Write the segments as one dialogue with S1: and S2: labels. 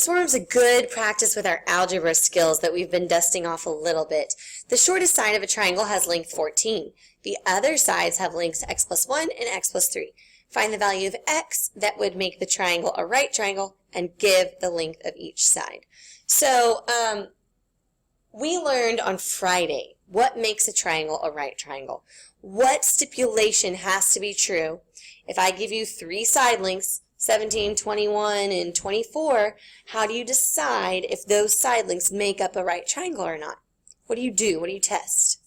S1: this form's a good practice with our algebra skills that we've been dusting off a little bit. The shortest side of a triangle has length 14. The other sides have lengths x plus 1 and x plus 3. Find the value of x that would make the triangle a right triangle and give the length of each side. So we learned on Friday what makes a triangle a right triangle. What stipulation has to be true if I give you 3 side lengths, 17, 21, and 24, how do you decide if those side lengths make up a right triangle or not? What do you do? What do you test?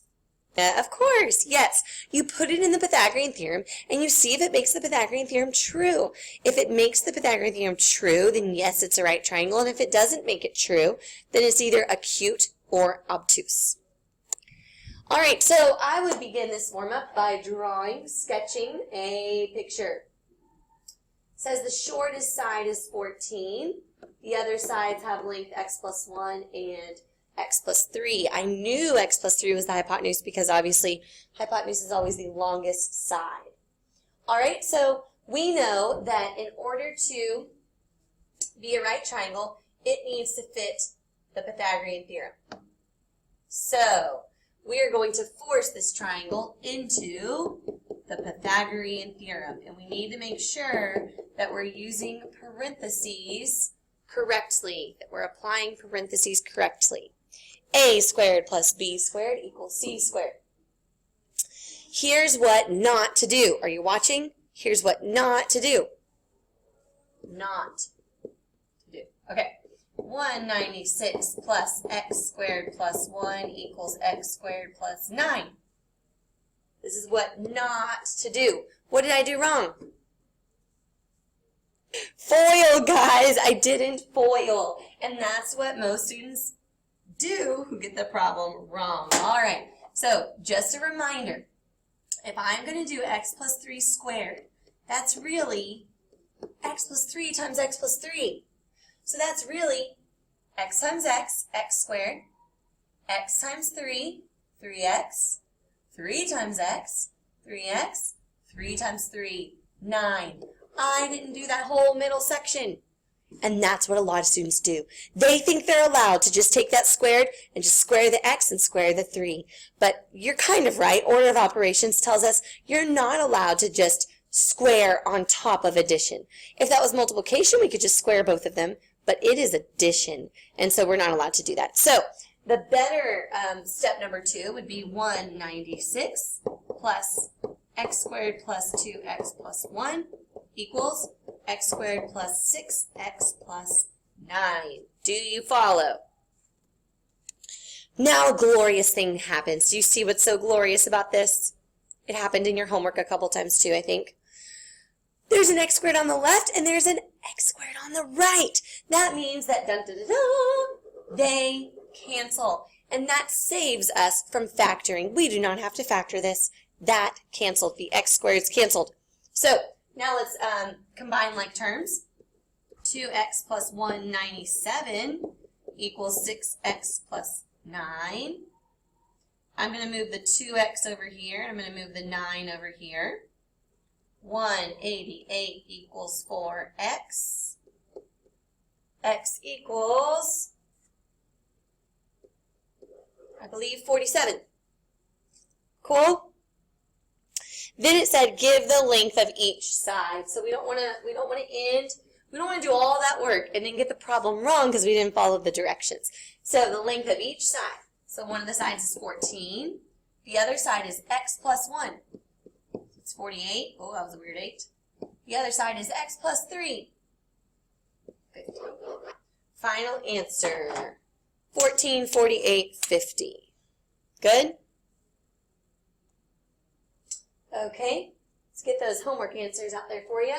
S1: Of course, yes. You put it in the Pythagorean Theorem, and you see if it makes the Pythagorean Theorem true. If it makes the Pythagorean Theorem true, then yes, it's a right triangle, and if it doesn't make it true, then it's either acute or obtuse. All right, so I would begin this warm-up by sketching a picture. It says the shortest side is 14. The other sides have length x plus 1 and x plus 3. I knew x plus 3 was the hypotenuse because obviously hypotenuse is always the longest side. All right, so we know that in order to be a right triangle, it needs to fit the Pythagorean Theorem. So we are going to force this triangle into the Pythagorean Theorem, and we need to make sure that we're using parentheses correctly, that we're applying parentheses correctly. A squared plus b squared equals c squared. Here's what not to do. Are you watching? Here's what not to do. Not to do. Okay. 196 plus x squared plus 1 equals x squared plus 9. This is what not to do. What did I do wrong? Foil, guys. I didn't foil. And that's what most students do who get the problem wrong. All right. So just a reminder, if I'm going to do x plus 3 squared, that's really x plus 3 times x plus 3. So that's really x times x, x squared, x times 3, 3x, 3 times x, 3x, 3 times 3, 9. I didn't do that whole middle section. And that's what a lot of students do. They think they're allowed to just take that squared and just square the x and square the 3. But you're kind of right. Order of operations tells us you're not allowed to just square on top of addition. If that was multiplication, we could just square both of them. But it is addition, and so we're not allowed to do that. So the better step number 2 would be 196 plus x squared plus 2x plus 1 equals x squared plus 6x plus 9. Do you follow? Now a glorious thing happens. Do you see what's so glorious about this? It happened in your homework a couple times too, I think. There's an x squared on the left, and there's an x squared on the right. That means that they cancel. And that saves us from factoring. We do not have to factor this. That canceled. The x squareds canceled. So now let's combine like terms. 2x plus 197 equals 6x plus 9. I'm going to move the 2x over here, and I'm going to move the 9 over here. 188 equals 4x. X equals, I believe, 47. Cool? Then it said give the length of each side. So we don't want to do all that work and then get the problem wrong because we didn't follow the directions. So the length of each side. So one of the sides is 14. The other side is x plus 1. It's 48. Oh, that was a weird 8. The other side is x plus 3. 50. Final answer. 14, 48, 50. Good? Okay. Let's get those homework answers out there for you.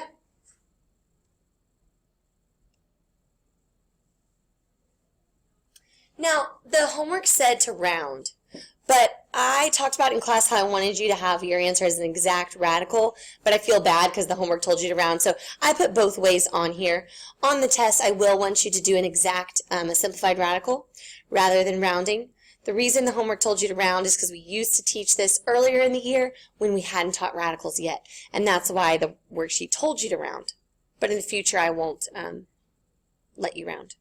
S1: Now, the homework said to round. But I talked about in class how I wanted you to have your answer as an exact radical, but I feel bad because the homework told you to round, so I put both ways on here. On the test, I will want you to do an exact, a simplified radical rather than rounding. The reason the homework told you to round is because we used to teach this earlier in the year when we hadn't taught radicals yet, and that's why the worksheet told you to round. But in the future, I won't let you round.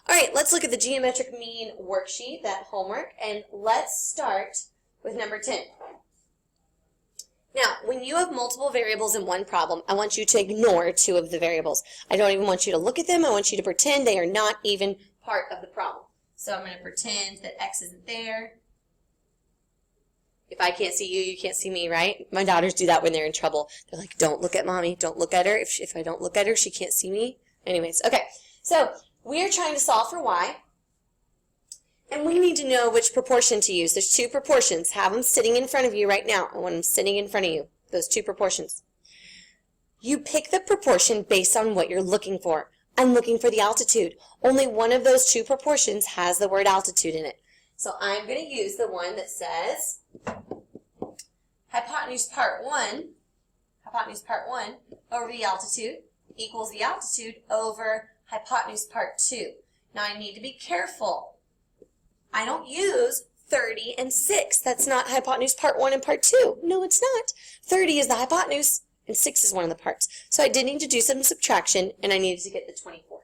S1: All right, let's look at the geometric mean worksheet, that homework, and let's start with number 10. Now, when you have multiple variables in one problem, I want you to ignore two of the variables. I don't even want you to look at them. I want you to pretend they are not even part of the problem. So I'm going to pretend that x isn't there. If I can't see you, you can't see me, right? My daughters do that when they're in trouble. They're like, don't look at mommy. Don't look at her. If I don't look at her, she can't see me. Anyways, okay. So we are trying to solve for y. And we need to know which proportion to use. There's two proportions. Have them sitting in front of you right now. I want them sitting in front of you, those two proportions. You pick the proportion based on what you're looking for. I'm looking for the altitude. Only one of those two proportions has the word altitude in it. So I'm going to use the one that says hypotenuse part 1 over the altitude equals the altitude over hypotenuse part 2. Now I need to be careful. I don't use 30 and 6. That's not hypotenuse part 1 and part 2. No, it's not. 30 is the hypotenuse and 6 is one of the parts. So I did need to do some subtraction and I needed to get the 24.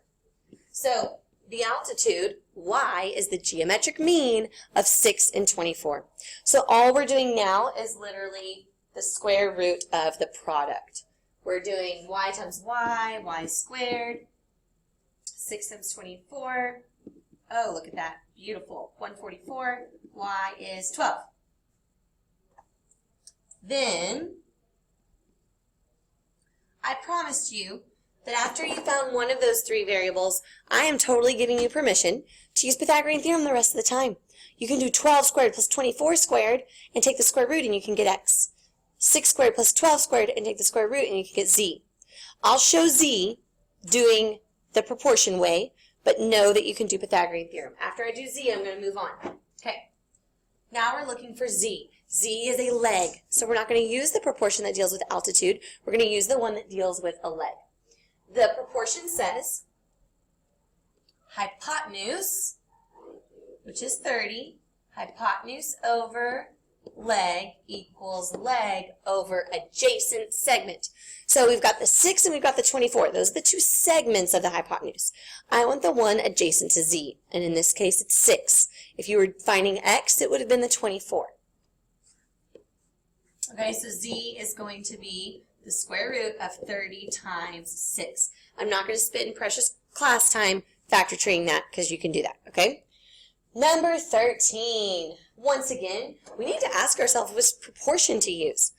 S1: So the altitude, y, is the geometric mean of 6 and 24. So all we're doing now is literally the square root of the product. We're doing y times y squared, 6 times 24. Oh, look at that. Beautiful. 144. Y is 12. Then, I promised you that after you found one of those three variables, I am totally giving you permission to use Pythagorean Theorem the rest of the time. You can do 12 squared plus 24 squared and take the square root and you can get x. 6 squared plus 12 squared and take the square root and you can get z. I'll show z doing the proportion way, but know that you can do Pythagorean Theorem. After I do z, I'm going to move on. Okay. Now we're looking for z. Z is a leg, so we're not going to use the proportion that deals with altitude. We're going to use the one that deals with a leg. The proportion says hypotenuse, which is 30, hypotenuse over leg equals leg over adjacent segment. So we've got the 6 and we've got the 24. Those are the two segments of the hypotenuse. I want the one adjacent to z, and in this case it's 6. If you were finding x, it would have been the 24. Okay, so z is going to be the square root of 30 times 6. I'm not going to spend precious class time factor treeing that because you can do that, okay? Number 13. Once again, we need to ask ourselves which proportion to use.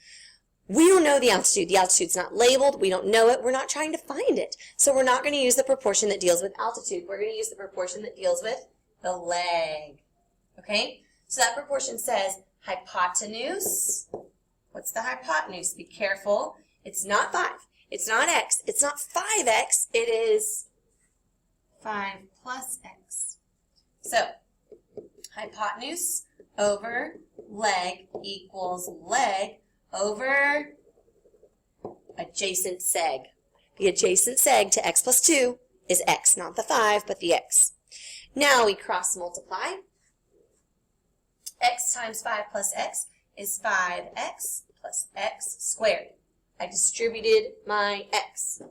S1: We don't know the altitude. The altitude's not labeled. We don't know it. We're not trying to find it. So we're not going to use the proportion that deals with altitude. We're going to use the proportion that deals with the leg. Okay? So that proportion says hypotenuse. What's the hypotenuse? Be careful. It's not 5. It's not x. It's not 5x. It is 5 plus x. So hypotenuse over leg equals leg over adjacent seg. The adjacent seg to x plus 2 is x, not the 5, but the x. Now we cross multiply. X times 5 plus x is 5x plus x squared. I distributed my x.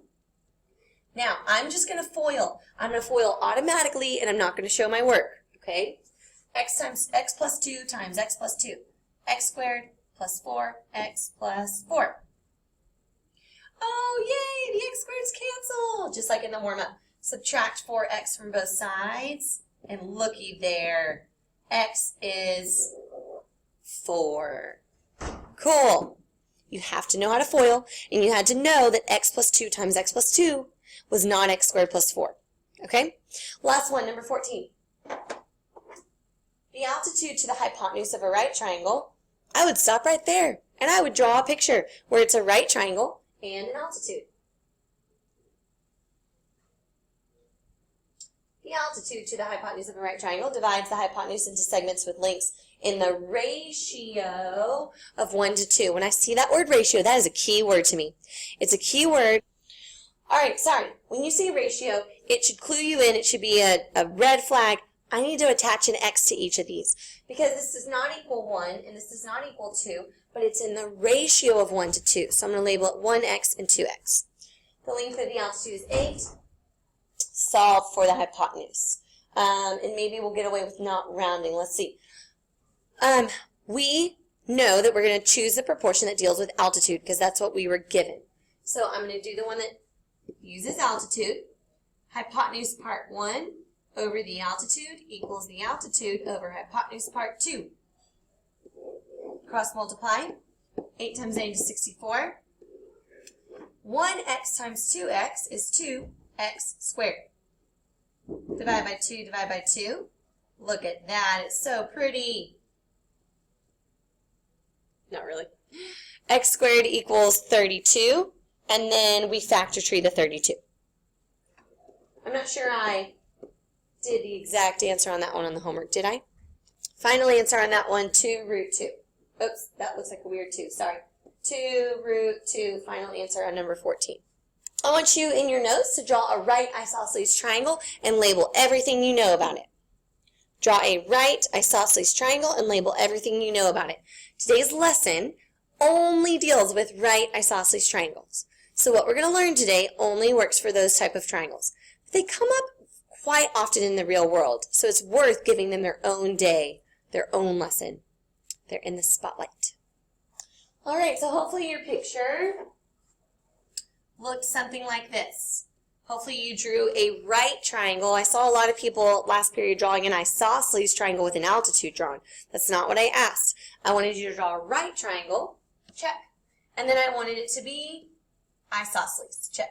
S1: Now, I'm just going to FOIL. I'm going to FOIL automatically, and I'm not going to show my work, okay? X times x plus 2 times x plus 2. X squared plus 4x plus 4. Oh, yay! The x squareds cancel, just like in the warm-up. Subtract 4x from both sides, and looky there. X is 4. Cool. You have to know how to FOIL, and you had to know that x plus 2 times x plus 2 was not x squared plus 4. Okay? Last one, number 14. The altitude to the hypotenuse of a right triangle, I would stop right there, and I would draw a picture where it's a right triangle and an altitude. The altitude to the hypotenuse of a right triangle divides the hypotenuse into segments with lengths in the ratio of 1 to 2. When I see that word ratio, that is a key word to me. It's a key word. All right, sorry. When you say ratio, it should clue you in. It should be a red flag. I need to attach an x to each of these because this does not equal 1 and this does not equal 2, but it's in the ratio of 1 to 2. So I'm going to label it 1x and 2x. The length of the altitude is 8. Solve for the hypotenuse. And maybe we'll get away with not rounding. Let's see. We know that we're going to choose the proportion that deals with altitude because that's what we were given. So I'm going to do the one that uses altitude. Hypotenuse part 1 over the altitude equals the altitude over hypotenuse part 2. Cross multiply. 8 times 9 is 64. 1x times 2x is 2x squared. Divide by 2, divide by 2. Look at that. It's so pretty. Not really. X squared equals 32. And then we factor tree the 32. I'm not sure I did the exact answer on that one on the homework, did I? Final answer on that one, 2 root 2. Oops, that looks like a weird 2, sorry. 2 root 2, final answer on number 14. I want you in your notes to draw a right isosceles triangle and label everything you know about it. Draw a right isosceles triangle and label everything you know about it. Today's lesson only deals with right isosceles triangles. So what we're going to learn today only works for those type of triangles. They come up quite often in the real world, so it's worth giving them their own day, their own lesson. They're in the spotlight. All right, so hopefully your picture looked something like this. Hopefully you drew a right triangle. I saw a lot of people last period drawing an isosceles triangle with an altitude drawn. That's not what I asked. I wanted you to draw a right triangle, check. And then I wanted it to be isosceles, check.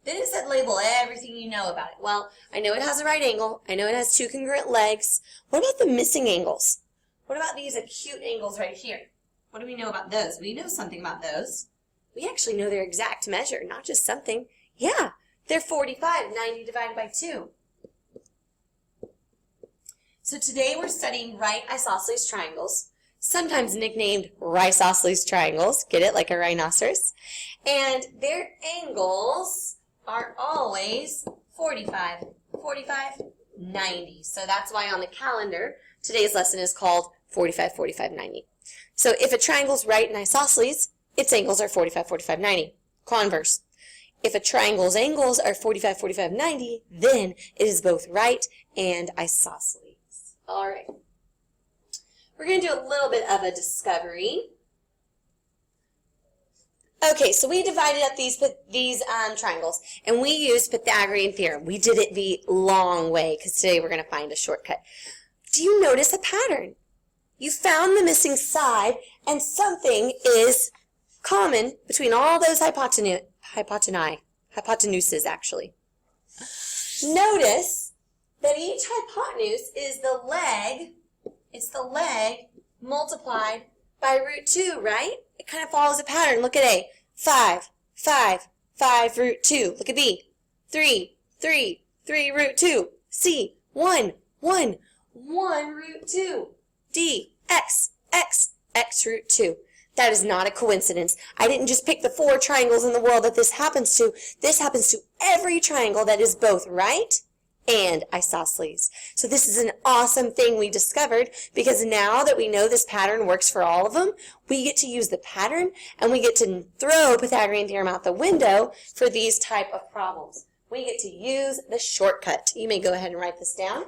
S1: Then it said label everything you know about it. Well, I know it has a right angle. I know it has 2 congruent legs. What about the missing angles? What about these acute angles right here? What do we know about those? We know something about those. We actually know their exact measure, not just something. Yeah, they're 45, 90 divided by 2. So today we're studying right isosceles triangles, sometimes nicknamed isosceles triangles. Get it? Like a rhinoceros. And their angles are always 45, 45, 90. So that's why on the calendar, today's lesson is called 45, 45, 90. So if a triangle's right and isosceles, its angles are 45, 45, 90. Converse. If a triangle's angles are 45, 45, 90, then it is both right and isosceles. All right. We're going to do a little bit of a discovery. Okay, so we divided up these triangles, and we used Pythagorean Theorem. We did it the long way, because today we're going to find a shortcut. Do you notice a pattern? You found the missing side, and something is common between all those hypotenuses, actually. Notice that each hypotenuse is the leg, it's the leg multiplied by root 2, right? It kind of follows a pattern. Look at A. 5, 5, 5 root 2. Look at B. 3, 3, 3 root 2. C. 1, 1, 1 root 2. D. X, X, X root 2. That is not a coincidence. I didn't just pick the 4 triangles in the world that this happens to. This happens to every triangle that is both right and isosceles. So this is an awesome thing we discovered, because now that we know this pattern works for all of them, we get to use the pattern and we get to throw Pythagorean Theorem out the window for these type of problems. We get to use the shortcut. You may go ahead and write this down.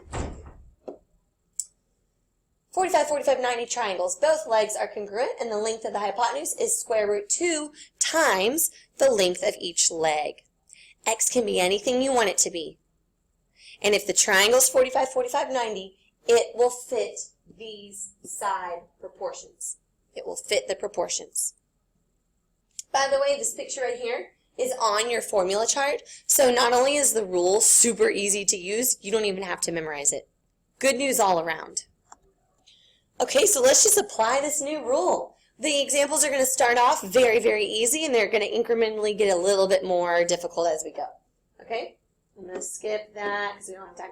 S1: 45, 45, 90 triangles. Both legs are congruent, and the length of the hypotenuse is square root 2 times the length of each leg. X can be anything you want it to be. And if the triangle is 45, 45, 90, it will fit these side proportions. It will fit the proportions. By the way, this picture right here is on your formula chart. So not only is the rule super easy to use, you don't even have to memorize it. Good news all around. Okay, so let's just apply this new rule. The examples are going to start off very, very easy, and they're going to incrementally get a little bit more difficult as we go. Okay? I'm going to skip that because we don't have time.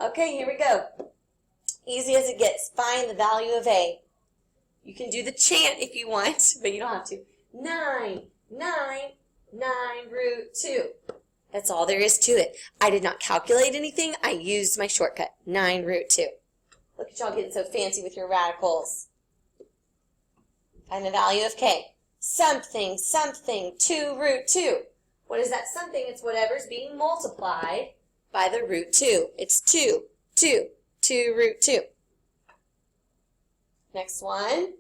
S1: Okay, here we go. Easy as it gets. Find the value of A. You can do the chant if you want, but you don't have to. 9, 9, 9 root 2. That's all there is to it. I did not calculate anything. I used my shortcut. 9 root 2. Look at y'all getting so fancy with your radicals. Find the value of K. Something, something, 2 root 2. What is that something? It's whatever's being multiplied by the root 2. It's 2, 2, 2 root 2. Next one.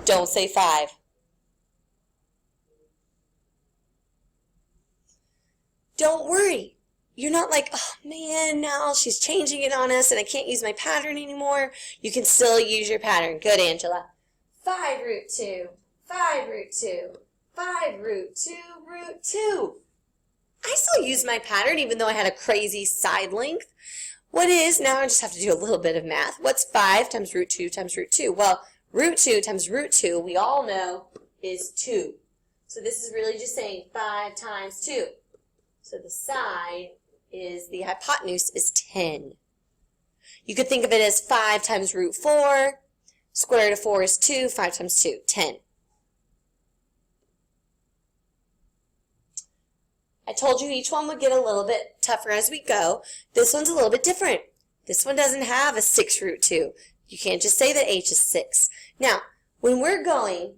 S1: Don't say 5. Don't worry. You're not like, oh man, now she's changing it on us and I can't use my pattern anymore. You can still use your pattern. Good, Angela. 5 root 2, 5 root 2, 5 root 2, root 2. I still use my pattern even though I had a crazy side length. What is, now I just have to do a little bit of math. What's 5 times root 2 times root 2? Well, root 2 times root 2, we all know, is 2. So this is really just saying 5 times 2. So the side is, the hypotenuse is 10. You could think of it as 5 times root 4. Square root of 4 is 2. 5 times 2, 10. I told you each one would get a little bit tougher as we go. This one's a little bit different. This one doesn't have a 6 root 2. You can't just say that h is 6. Now, when we're going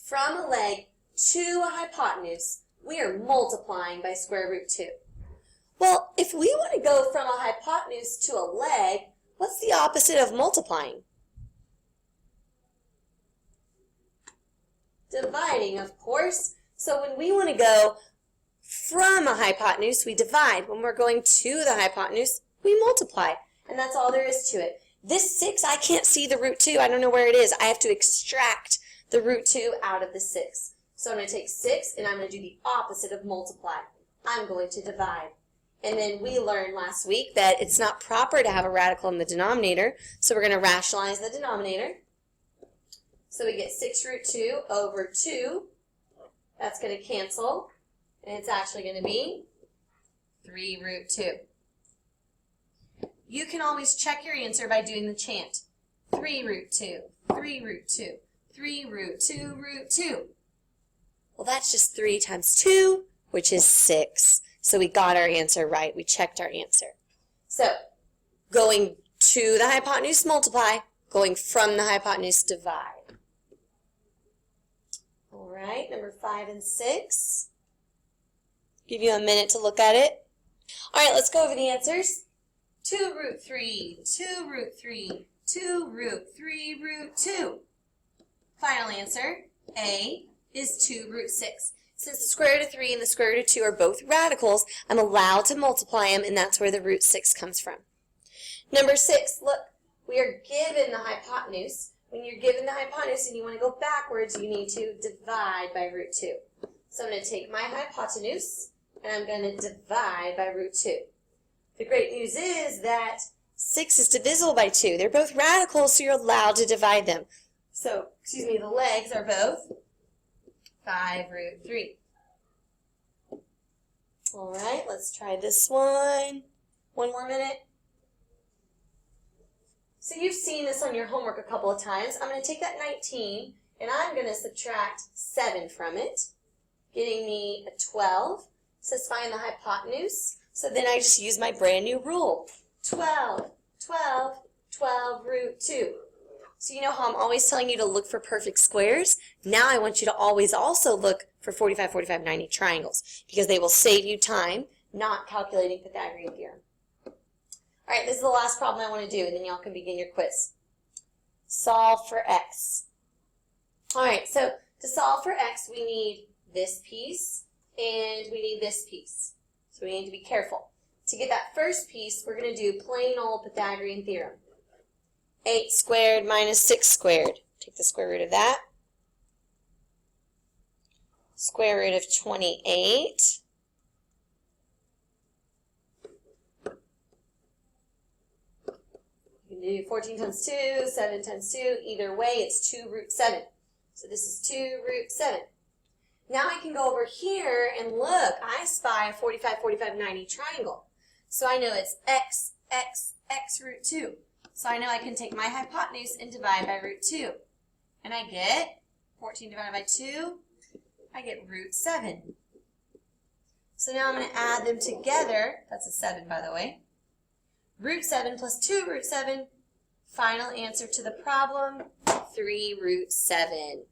S1: from a leg to a hypotenuse, we are multiplying by square root 2. Well, if we want to go from a hypotenuse to a leg, what's the opposite of multiplying? Dividing, of course. So when we want to go from a hypotenuse, we divide. When we're going to the hypotenuse, we multiply. And that's all there is to it. This 6, I can't see the root 2. I don't know where it is. I have to extract the root 2 out of the 6. So I'm going to take 6 and I'm going to do the opposite of multiply. I'm going to divide. And then we learned last week that it's not proper to have a radical in the denominator. So we're going to rationalize the denominator. So we get 6 root 2 over 2. That's going to cancel. And it's actually going to be 3 root 2. You can always check your answer by doing the chant. 3 root 2, 3 root 2, 3 root 2, root 2. Well, that's just 3 times 2, which is 6. So we got our answer right. We checked our answer. So going to the hypotenuse, multiply. Going from the hypotenuse, divide. All right, number 5 and 6. Give you a minute to look at it. All right, let's go over the answers. 2 root 3, 2 root 3, 2 root 3, root 2. Final answer, A, is 2 root 6. Since the square root of 3 and the square root of 2 are both radicals, I'm allowed to multiply them, and that's where the root 6 comes from. Number 6, look, we are given the hypotenuse. When you're given the hypotenuse and you want to go backwards, you need to divide by root 2. So I'm going to take my hypotenuse, and I'm going to divide by root 2. The great news is that 6 is divisible by 2. They're both radicals, so you're allowed to divide them. So, the legs are both 5 root 3. All right, let's try this one. One more minute. So you've seen this on your homework a couple of times. I'm going to take that 19, and I'm going to subtract 7 from it, getting me a 12. It says find the hypotenuse. So then I just use my brand new rule. 12, 12, 12 root 2. So you know how I'm always telling you to look for perfect squares? Now I want you to always also look for 45, 45, 90 triangles because they will save you time not calculating Pythagorean Theorem. All right, this is the last problem I want to do, and then y'all can begin your quiz. Solve for x. All right, so to solve for x, we need this piece, and we need this piece. So we need to be careful. To get that first piece, we're going to do plain old Pythagorean Theorem. 8 squared minus 6 squared. Take the square root of that. Square root of 28. You can do 14 times 2, 7 times 2. Either way, it's 2 root 7. So this is 2 root 7. Now I can go over here and look. I spy a 45, 45, 90 triangle. So I know it's x, x, x root 2. So I know I can take my hypotenuse and divide by root 2. And I get 14 divided by 2. I get root 7. So now I'm going to add them together. That's a 7, by the way. Root 7 plus 2 root 7. Final answer to the problem, 3 root 7.